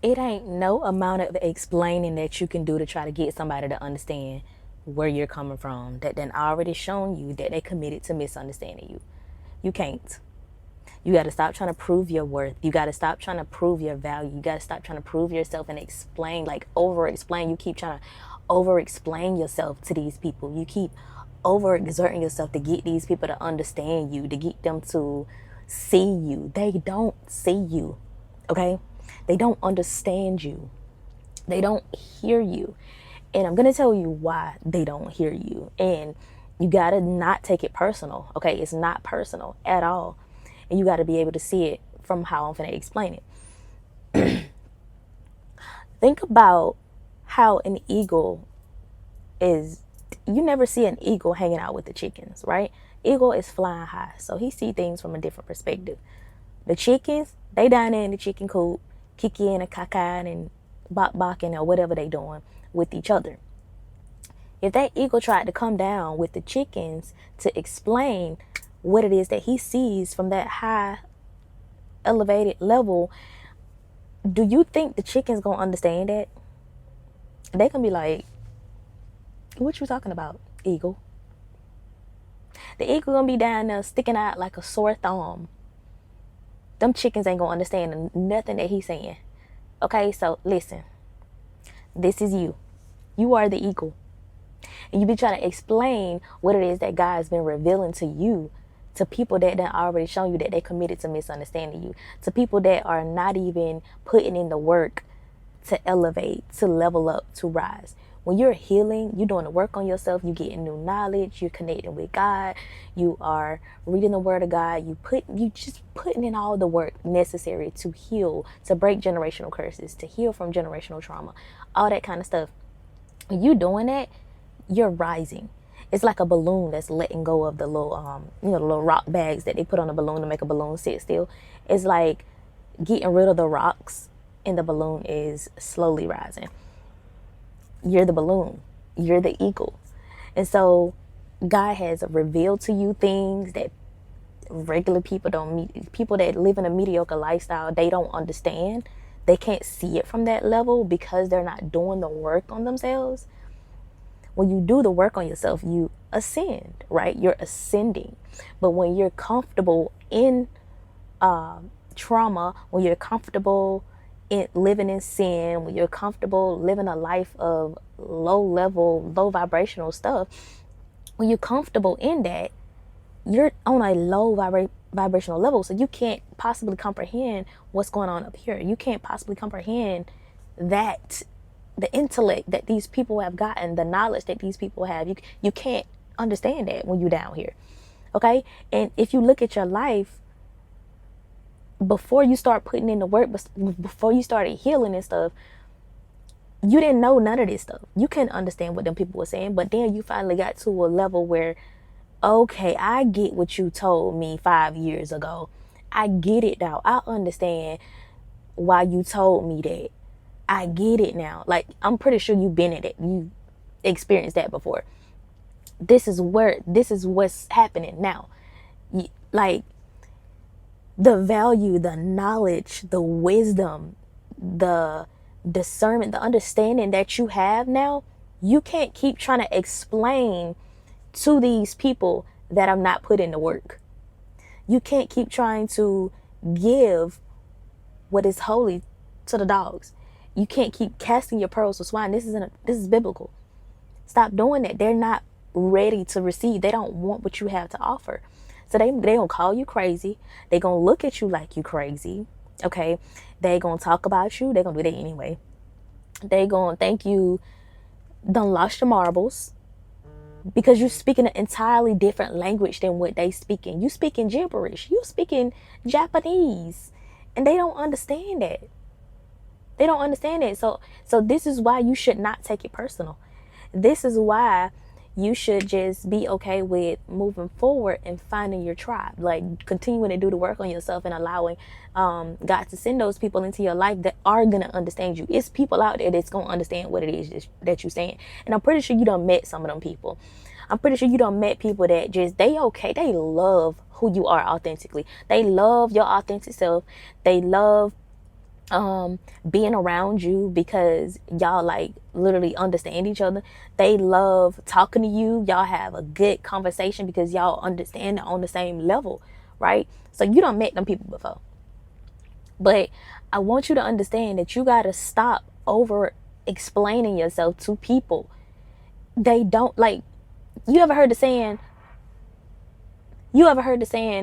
It ain't no amount of explaining that you can do to try to get somebody to understand where you're coming from that then already shown you that they committed to misunderstanding you. You can't. You got to stop trying to prove your worth. You got to stop trying to prove your value. You got to stop trying to prove yourself and explain, like over explain. You keep trying to over explain yourself to these people. You keep over exerting yourself to get these people to understand you, to get them to see you. They don't see you, okay? They don't understand you. They don't hear you. And I'm going to tell you why they don't hear you. And you got to not take it personal, okay? It's not personal at all. And you got to be able to see it from how I'm going to explain it. Think about how an eagle is. You never see an eagle hanging out with the chickens, right? Eagle is flying high, so he see things from a different perspective. The chickens, they down there in the chicken coop, kicking and cacaing and bok-bocking or whatever they doing with each other. If that eagle tried to come down with the chickens to explain what it is that he sees from that high elevated level, do you think the chickens gonna understand that? They can be like, what you talking about, eagle? The eagle gonna be down there sticking out like a sore thumb. Them chickens ain't gonna understand nothing that he's saying. Okay, so listen. This is you. You are the eagle. And you be trying to explain what it is that God has been revealing to you, to people that done already shown you that they committed to misunderstanding you, to people that are not even putting in the work to elevate, to level up, to rise. When you're healing, you're doing the work on yourself, you're getting new knowledge, you're connecting with God, you are reading the word of God, you just putting in all the work necessary to heal, to break generational curses, to heal from generational trauma, all that kind of stuff. When you doing that, you're rising. It's like a balloon that's letting go of the little, the little rock bags that they put on a balloon to make a balloon sit still. It's like getting rid of the rocks and the balloon is slowly rising. You're the balloon. You're the eagle. And so God has revealed to you things that regular people don't meet. People that live in a mediocre lifestyle, they don't understand. They can't see it from that level because they're not doing the work on themselves. When you do the work on yourself, you ascend, right? You're ascending. But when you're comfortable in trauma, when you're comfortable in living in sin, when you're comfortable living a life of low level, low vibrational stuff, when you're comfortable in that, you're on a low vibrational level. So you can't possibly comprehend what's going on up here. You can't possibly comprehend that the intellect that these people have gotten, the knowledge that these people have, you can't understand that when you're down here. Okay? And if you look at your life, before you start putting in the work, before you started healing and stuff, you didn't know none of this stuff. You couldn't understand what them people were saying, but then you finally got to a level where, okay, I get what you told me 5 years ago. I get it now. I understand why you told me that. I get it now. Like, I'm pretty sure you've been in it. You experienced that before. This is what's happening now. Like, the value, the knowledge, the wisdom, the discernment, the understanding that you have now, you can't keep trying to explain to these people that I'm not putting the work. You can't keep trying to give what is holy to the dogs. You can't keep casting your pearls to swine. This is biblical. Stop doing that. They're not ready to receive. They don't want what you have to offer. So they gonna call you crazy. They gonna look at you like you crazy. Okay? They gonna talk about you. They gonna do that anyway. They gonna think you done lost your marbles because you speaking an entirely different language than what they speaking. You speaking gibberish. You speaking Japanese, and they don't understand that. They don't understand it. So this is why you should not take it personal. This is why you should just be okay with moving forward and finding your tribe. Like, continuing to do the work on yourself and allowing God to send those people into your life that are going to understand you. It's people out there that's going to understand what it is that you're saying. And I'm pretty sure you done met some of them people. I'm pretty sure you done met people that just, they love who you are authentically. They love your authentic self. They love being around you because y'all like literally understand each other. They love talking to you. Y'all have a good conversation because y'all understand on the same level, right? So you don't met them people before. But I want you to understand that you got to stop over explaining yourself to people. They don't like, you ever heard the saying,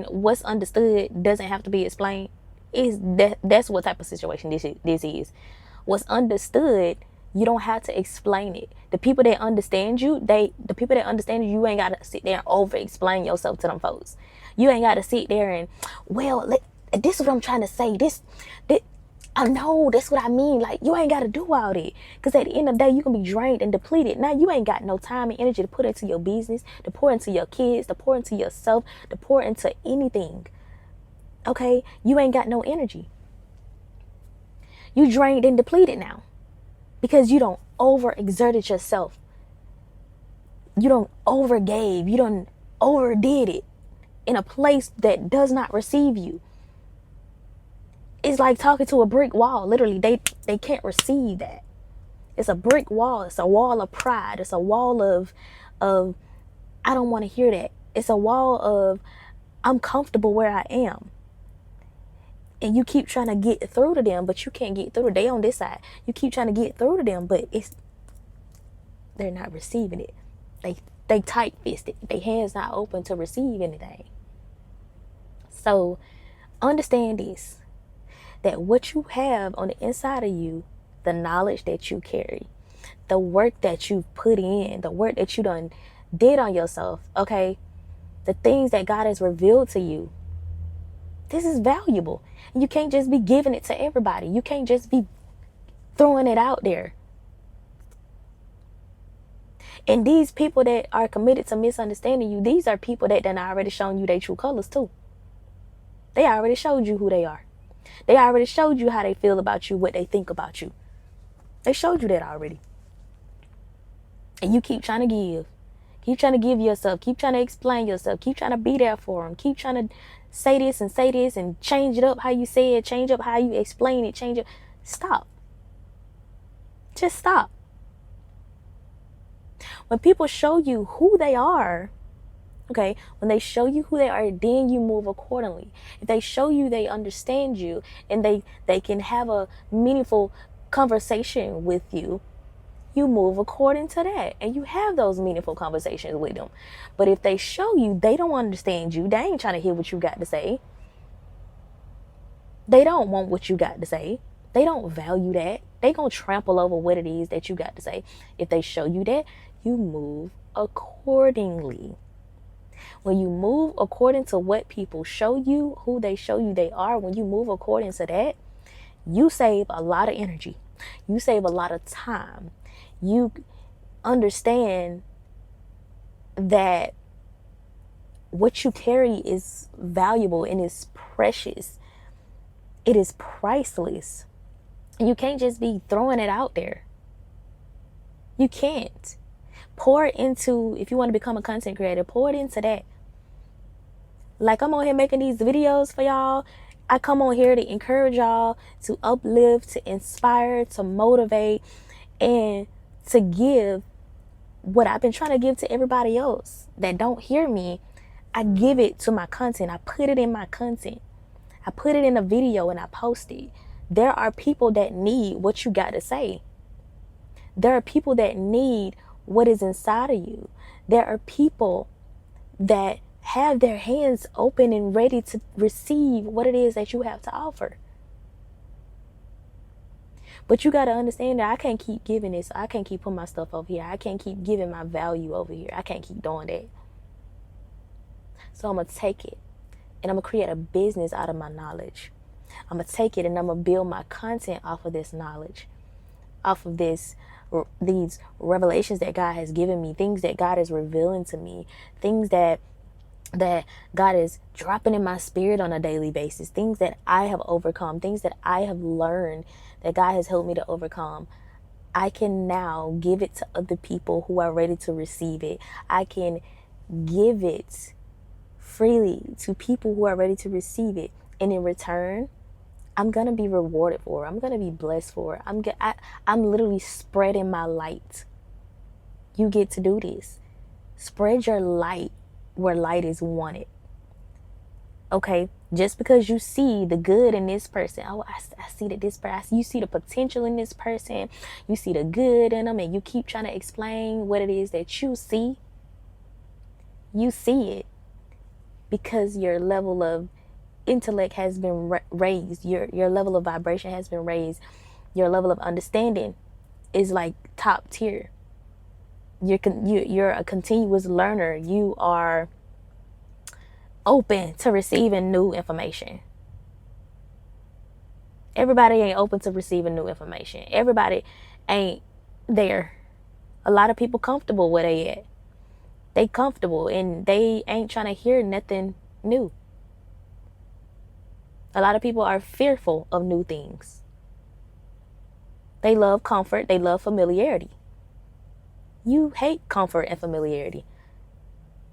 what's understood doesn't have to be explained? That's what type of situation this is. What's understood, you don't have to explain it. The people that understand you, you ain't gotta sit there and over explain yourself to them folks. You ain't gotta sit there and, well, this is what I'm trying to say. This I know that's what I mean. Like, you ain't got to do all that. Because at the end of the day, you can be drained and depleted. Now, you ain't got no time and energy to put into your business, to pour into your kids, to pour into yourself, to pour into anything. Okay? You ain't got no energy. You drained and depleted now. Because you don't overexerted yourself. You don't overgave. You don't overdid it in a place that does not receive you. It's like talking to a brick wall. Literally, they can't receive that. It's a brick wall. It's a wall of pride. It's a wall of I don't want to hear that. It's a wall of I'm comfortable where I am. And you keep trying to get through to them, but you can't get through. They on this side. You keep trying to get through to them, but they're not receiving it. They tight-fisted. Their hands not open to receive anything. So understand this. That what you have on the inside of you, the knowledge that you carry, the work that you've put in, the work that you done did on yourself, okay? The things that God has revealed to you, this is valuable. You can't just be giving it to everybody. You can't just be throwing it out there. And these people that are committed to misunderstanding you, these are people that done already shown you their true colors too. They already showed you who they are. They already showed you how they feel about you, what they think about you. They showed you that already. And you keep trying to give. Keep trying to give yourself. Keep trying to explain yourself. Keep trying to be there for them. Keep trying to say this and change it up how you say it. Change up how you explain it. Change it. Stop. Just stop. When people show you who they are, okay, when they show you who they are, then you move accordingly. If they show you they understand you and they can have a meaningful conversation with you, you move according to that and you have those meaningful conversations with them. But if they show you they don't understand you, they ain't trying to hear what you got to say. They don't want what you got to say. They don't value that. They gonna trample over what it is that you got to say. If they show you that, you move accordingly. When you move according to what people show you, who they show you they are, when you move according to that, you save a lot of energy. You save a lot of time. You understand that what you carry is valuable and is precious. It is priceless. You can't just be throwing it out there. You can't. Pour it into, if you want to become a content creator, pour it into that. Like, I'm on here making these videos for y'all. I come on here to encourage y'all, to uplift, to inspire, to motivate, and to give what I've been trying to give to everybody else that don't hear me. I give it to my content. I put it in my content. I put it in a video and I post it. There are people that need what you got to say. There are people that need what is inside of you. There are people that have their hands open and ready to receive what it is that you have to offer. But you got to understand that I can't keep giving this. I can't keep putting my stuff over here. I can't keep giving my value over here. I can't keep doing that. So I'm going to take it and I'm going to create a business out of my knowledge. I'm going to take it and I'm going to build my content off of this knowledge, off of these revelations that God has given me, things that God is revealing to me, things that God is dropping in my spirit on a daily basis, things that I have overcome, things that I have learned that God has helped me to overcome. I can now give it to other people who are ready to receive it. I can give it freely to people who are ready to receive it. And in return, I'm going to be rewarded for it. I'm going to be blessed for it. I'm literally spreading my light. You get to do this. Spread your light where light is wanted. Okay? Just because you see the good in this person. Oh, I see that this person, you see the potential in this person. You see the good in them, and you keep trying to explain what it is that you see. You see it because your level of intellect has been raised. Your level of vibration has been raised. Your level of understanding is like top tier. You're a continuous learner. You are open to receiving new information. Everybody ain't open to receiving new information. Everybody ain't there. A lot of people comfortable where they at. They comfortable and they ain't trying to hear nothing new. A lot of people are fearful of new things. They love comfort. They love familiarity. You hate comfort and familiarity.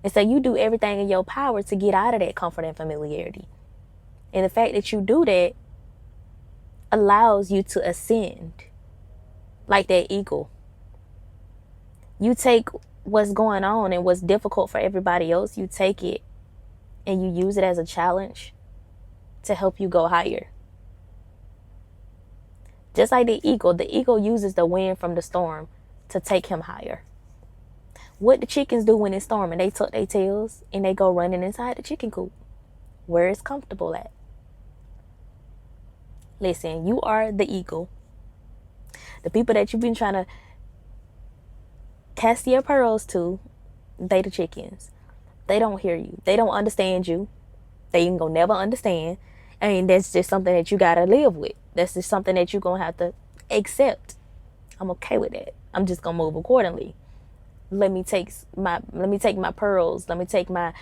And so you do everything in your power to get out of that comfort and familiarity. And the fact that you do that allows you to ascend like that eagle. You take what's going on and what's difficult for everybody else, you take it and you use it as a challenge to help you go higher. Just like the eagle uses the wind from the storm to take him higher. What the chickens do when it's storming, they tuck their tails and they go running inside the chicken coop where it's comfortable at. Listen, you are the eagle. The people that you've been trying to cast your pearls to, they the chickens. They don't hear you. They don't understand you. They ain't gonna never understand. I mean, that's just something that you gotta live with. That's just something that you're gonna have to accept. I'm okay with that. I'm just gonna move accordingly. Let me take my pearls. Let me take my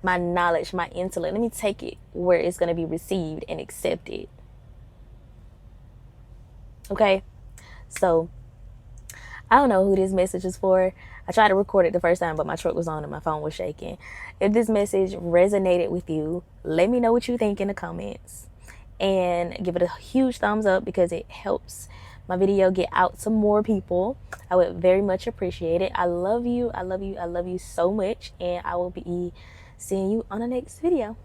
knowledge, my intellect. Let me take it where it's gonna be received and accepted. Okay? So I don't know who this message is for. I tried to record it the first time, but my truck was on and my phone was shaking. If this message resonated with you, let me know what you think in the comments. And give it a huge thumbs up because it helps my video get out to more people. I would very much appreciate it. I love you. I love you. I love you so much. And I will be seeing you on the next video.